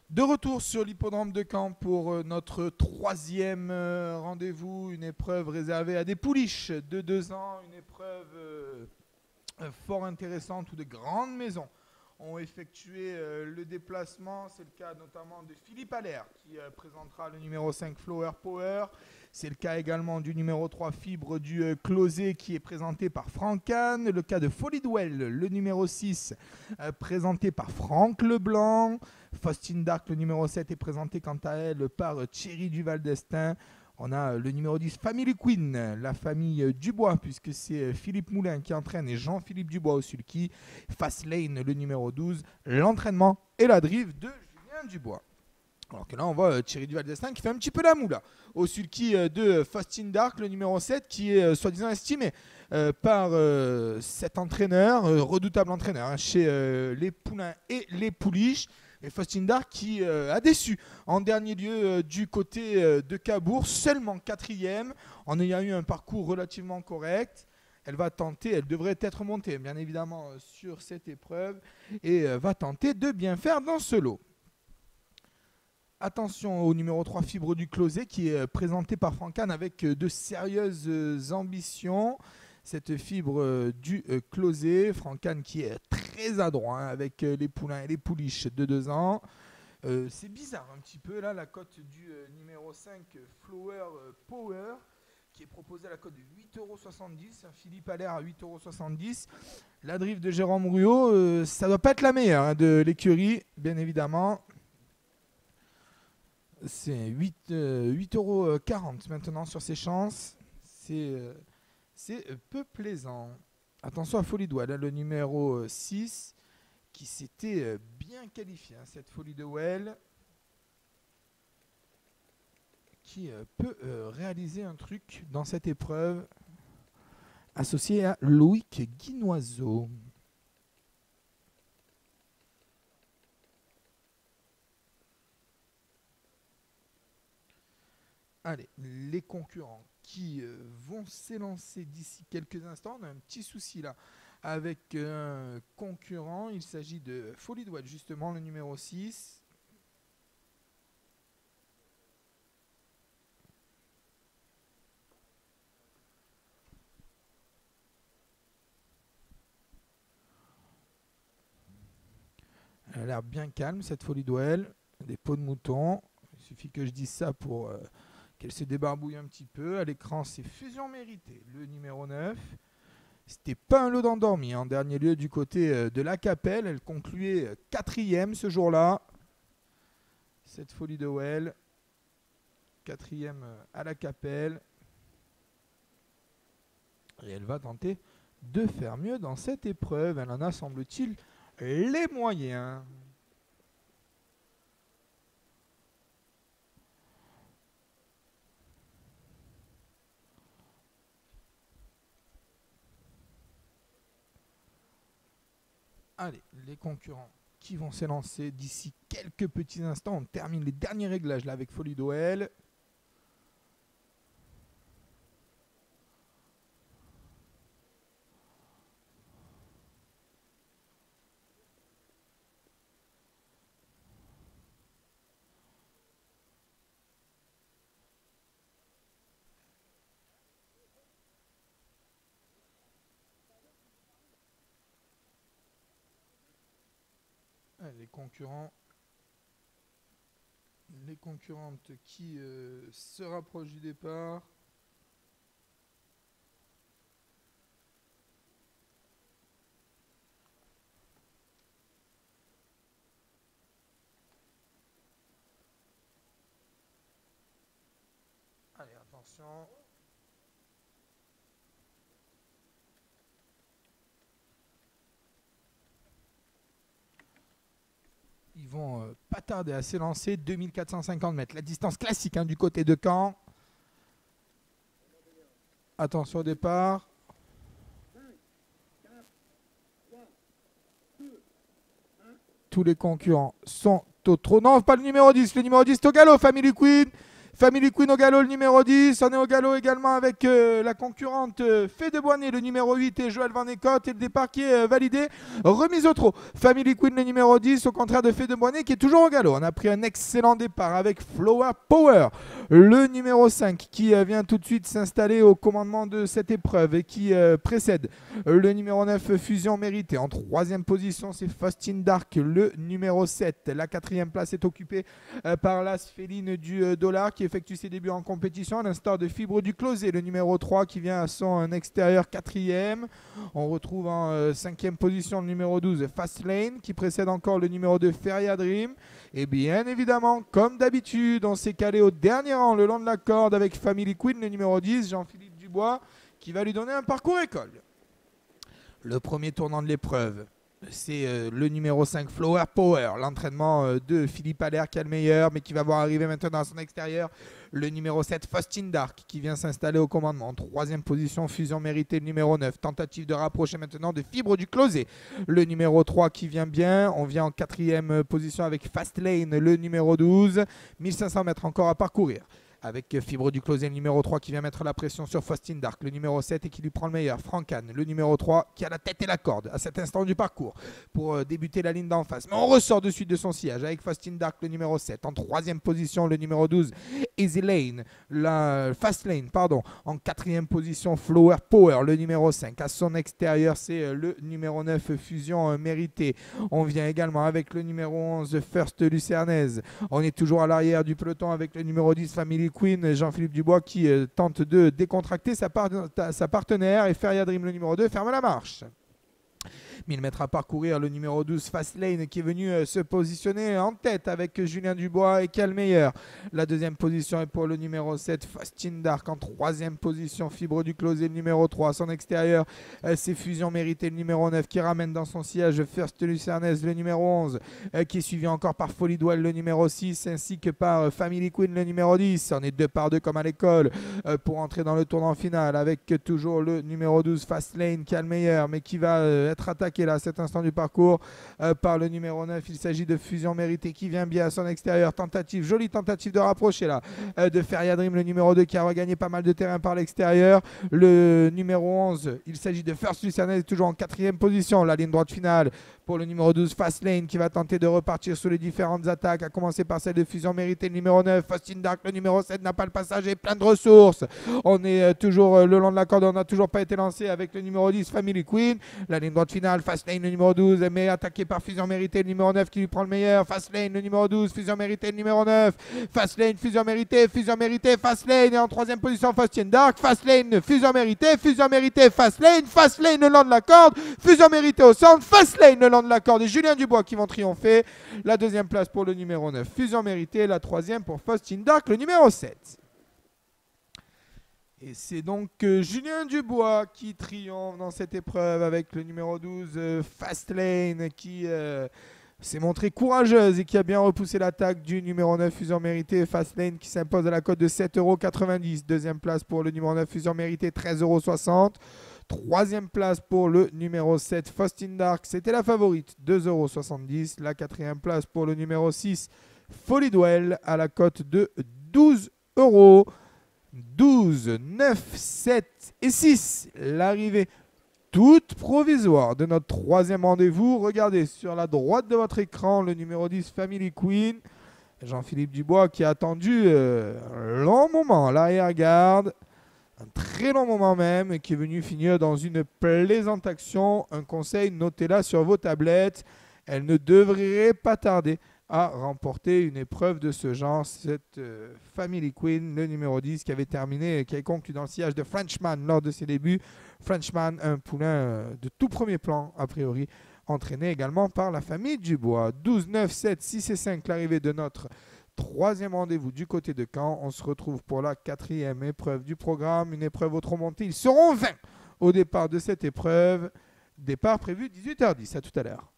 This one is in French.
De retour sur l'hippodrome de Caen pour notre troisième rendez-vous, une épreuve réservée à des pouliches de 2 ans, une épreuve fort intéressante où de grandes maisons ont effectué le déplacement. C'est le cas notamment de Philippe Allaire qui présentera le numéro 5 Flower Power. C'est le cas également du numéro 3 Fibre du Closé qui est présenté par Franck Kahn. Le cas de Folie Duel, le numéro 6 présenté par Franck Leblanc. Faustine Dark, le numéro 7, est présenté quant à elle par Thierry Duval d'Estaing. On a le numéro 10, Family Queen, la famille Dubois, puisque c'est Philippe Moulin qui entraîne et Jean-Philippe Dubois au sulky. Fastlane, le numéro 12, l'entraînement et la drive de Julien Dubois. Alors que là, on voit Thierry Duval d'Estaing qui fait un petit peu la moula au sulky de Faustine Dark, le numéro 7, qui est soi-disant estimé par cet entraîneur, redoutable entraîneur, chez les poulains et les pouliches. Et Faustine Dark qui a déçu en dernier lieu du côté de Cabourg, seulement quatrième, en ayant eu un parcours relativement correct. Elle va tenter, elle devrait être montée bien évidemment sur cette épreuve et va tenter de bien faire dans ce lot. Attention au numéro 3 Fibre du Closé qui est présenté par Franck Kahn avec de sérieuses ambitions. Cette Fibre du Closé, Franck Kahn qui est très adroit avec les poulains et les pouliches de 2 ans. C'est bizarre un petit peu là la cote du numéro 5 Flower Power qui est proposée à la cote de 8,70 €. Philippe Allaire à 8,70 €. La drive de Jérôme Ruot, ça doit pas être la meilleure de l'écurie, bien évidemment. C'est 8,40 € maintenant sur ses chances. C'est peu plaisant. Attention à Folie Duel, le numéro 6 qui s'était bien qualifié. Cette Folie Duel qui peut réaliser un truc dans cette épreuve associé à Loïc Guinoiseau. Allez, les concurrents qui vont s'élancer d'ici quelques instants. On a un petit souci là avec un concurrent. Il s'agit de Folie Duel, justement, le numéro 6. Elle a l'air bien calme, cette Folie Duel. Des peaux de mouton. Il suffit que je dise ça pour qu'elle se débarbouille un petit peu. À l'écran, c'est Fusion Méritée, le numéro 9. C'était pas un lot d'endormi. En dernier lieu, du côté de la Capelle, elle concluait quatrième ce jour-là. Cette Folie Duel, quatrième à la Capelle. Et elle va tenter de faire mieux dans cette épreuve. Elle en a, semble-t-il, les moyens. Allez, les concurrents qui vont s'élancer d'ici quelques petits instants. On termine les derniers réglages là avec Folie Duel. Les concurrentes qui se rapprochent du départ. Allez, attention. Ils vont pas tarder à s'élancer. 2450 mètres. La distance classique du côté de Caen. Attention au départ. Tous les concurrents sont au trot. Non, pas le numéro 10. Le numéro 10, Togalo, Family Queen. Family Queen au galop, le numéro 10. On est au galop également avec la concurrente Fée de Boigny, le numéro 8 et Joël Van Ecotte. Et le départ qui est validé. Remise au trot. Family Queen, le numéro 10, au contraire de Fée de Boigny qui est toujours au galop. On a pris un excellent départ avec Flower Power, le numéro 5 qui vient tout de suite s'installer au commandement de cette épreuve et qui précède le numéro 9, Fusion Méritée. En troisième position, c'est Faustin Dark, le numéro 7. La quatrième place est occupée par la Sphéline du Dollar qui effectue ses débuts en compétition, à l'instar de Fibre du Closet, le numéro 3 qui vient à son extérieur quatrième. On retrouve en cinquième position le numéro 12, Fast Lane, qui précède encore le numéro 2, Feria Dream. Et bien évidemment, comme d'habitude, on s'est calé au dernier rang le long de la corde avec Family Queen, le numéro 10, Jean-Philippe Dubois, qui va lui donner un parcours école. Le premier tournant de l'épreuve, c'est le numéro 5, Flower Power, l'entraînement de Philippe Allaire qui est le meilleur, mais qui va voir arriver maintenant à son extérieur le numéro 7, Faustin Dark, qui vient s'installer au commandement. En troisième position, Fusion Méritée, le numéro 9. Tentative de rapprocher maintenant de Fibre du Closet, le numéro 3 qui vient bien. On vient en quatrième position avec Fast Lane, le numéro 12. 1500 mètres encore à parcourir, avec Fibre du Closet, le numéro 3 qui vient mettre la pression sur Faustin Dark, le numéro 7 et qui lui prend le meilleur. Francan, le numéro 3 qui a la tête et la corde à cet instant du parcours pour débuter la ligne d'en face. Mais on ressort de suite de son sillage avec Faustin Dark, le numéro 7. En troisième position, le numéro 12, Easy Lane, Fast Lane, pardon. En quatrième position, Flower Power, le numéro 5. À son extérieur, c'est le numéro 9, Fusion Méritée. On vient également avec le numéro 11, First Lucernaise. On est toujours à l'arrière du peloton avec le numéro 10, Family Queen, Jean-Philippe Dubois qui tente de décontracter sa partenaire, et Feria Dream, le numéro 2, ferme la marche. 1000 mètres à parcourir, le numéro 12, Fast Lane, qui est venu se positionner en tête avec Julien Dubois et Calmeyer. La deuxième position est pour le numéro 7, Faustin Dark. En troisième position, Fibre du Closet, le numéro 3. À son extérieur, c'est Fusion Méritée, le numéro 9, qui ramène dans son sillage First Lucernaise, le numéro 11, qui est suivi encore par Folie Douelle, le numéro 6, ainsi que par Family Queen, le numéro 10. On est 2 par 2 comme à l'école pour entrer dans le tournant final avec toujours le numéro 12, Fast Lane, Calmeyer, mais qui va être attaqué là à cet instant du parcours par le numéro 9. Il s'agit de Fusion Méritée qui vient bien à son extérieur. Tentative, jolie tentative de rapprocher là de Feria Dream, le numéro 2, qui a regagné pas mal de terrain par l'extérieur. Le numéro 11, il s'agit de First Lucernaise, toujours en quatrième position. La ligne droite finale pour le numéro 12, Fast Lane, qui va tenter de repartir sur les différentes attaques, à commencer par celle de Fusion Méritée, le numéro 9. Faustin Dark, le numéro 7, n'a pas le passage et plein de ressources. On est toujours le long de la corde, on n'a toujours pas été lancé avec le numéro 10, Family Queen. La ligne droite finale, Fast Lane, le numéro 12, mais attaqué par Fusion Méritée, le numéro 9, qui lui prend le meilleur. Fast Lane, le numéro 12, Fusion Méritée, le numéro 9. Fast Lane, Fusion Méritée, Fast Lane. Et en troisième position, Faustin Dark. Fast Lane, Fusion Méritée, Fast Lane, le long de la corde. Fusion Méritée au centre, Fast Lane, le long de la corde. Et Julien Dubois qui vont triompher. La deuxième place pour le numéro 9, Fusion Méritée. La troisième pour Faustin Dark, le numéro 7. Et c'est donc Julien Dubois qui triomphe dans cette épreuve avec le numéro 12, Fast Lane, qui s'est montrée courageuse et qui a bien repoussé l'attaque du numéro 9, Fusion Méritée. Fast Lane qui s'impose à la cote de 7,90 €. Deuxième place pour le numéro 9, Fusion Méritée, 13,60 €. Troisième place pour le numéro 7, Faustin Dark. C'était la favorite, 2,70 €. La quatrième place pour le numéro 6, Folie Douelle, à la cote de 12 €. 12, 9, 7 et 6. L'arrivée toute provisoire de notre troisième rendez-vous. Regardez sur la droite de votre écran le numéro 10, Family Queen. Jean-Philippe Dubois qui a attendu un long moment à l'arrière-garde. Un très long moment même, qui est venu finir dans une plaisante action. Un conseil, notez-la sur vos tablettes. Elle ne devrait pas tarder à remporter une épreuve de ce genre. Cette Family Queen, le numéro 10, qui avait terminé, qui avait conclu dans le sillage de Frenchman lors de ses débuts. Frenchman, un poulain de tout premier plan, a priori, entraîné également par la famille Dubois. 12, 9, 7, 6 et 5, l'arrivée de notre troisième rendez-vous du côté de Caen. On se retrouve pour la quatrième épreuve du programme, une épreuve au trot monté. Ils seront 20 au départ de cette épreuve. Départ prévu 18h10. À tout à l'heure.